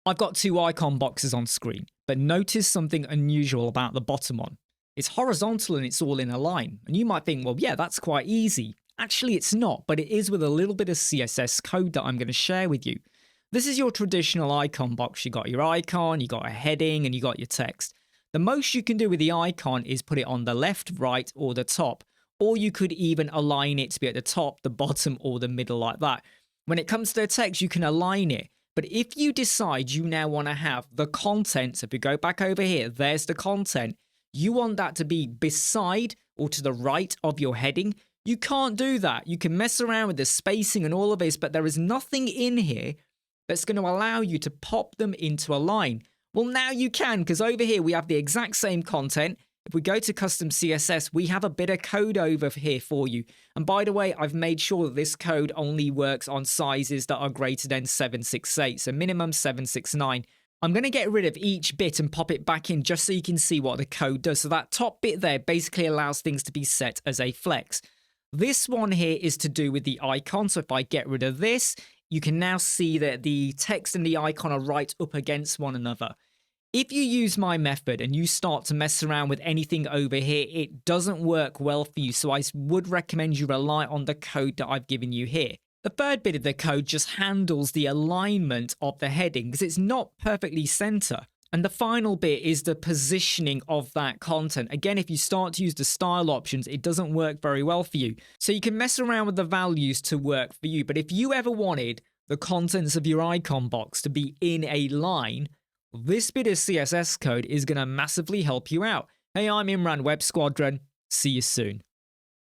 I've got two icon boxes on screen, but notice something unusual about the bottom one. It's horizontal and it's all in a line. And you might think, well, yeah, that's quite easy. Actually, it's not, but it is with a little bit of CSS code that I'm going to share with you. This is your traditional icon box. You got your icon, you got a heading, and you got your text. The most you can do with the icon is put it on the left, right, or the top. Or you could even align it to be at the top, the bottom, or the middle like that. When it comes to the text, you can align it. But if you decide you now want to have the content, so if we go back over here, there's the content. You want that to be beside or to the right of your heading. You can't do that. You can mess around with the spacing and all of this, but there is nothing in here that's going to allow you to pop them into a line. Well, now you can, because over here we have the exact same content. If we go to custom CSS, we have a bit of code over here for you. And by the way, I've made sure that this code only works on sizes that are greater than 768, so minimum 769. I'm going to get rid of each bit and pop it back in just so you can see what the code does. So that top bit there basically allows things to be set as a flex. This one here is to do with the icon. So if I get rid of this, you can now see that the text and the icon are right up against one another. If you use my method and you start to mess around with anything over here, it doesn't work well for you. So I would recommend you rely on the code that I've given you here. The third bit of the code just handles the alignment of the heading because it's not perfectly center. And the final bit is the positioning of that content. Again, if you start to use the style options, it doesn't work very well for you. So you can mess around with the values to work for you. But if you ever wanted the contents of your icon box to be in a line, this bit of CSS code is going to massively help you out. Hey, I'm Imran, Web Squadron. See you soon.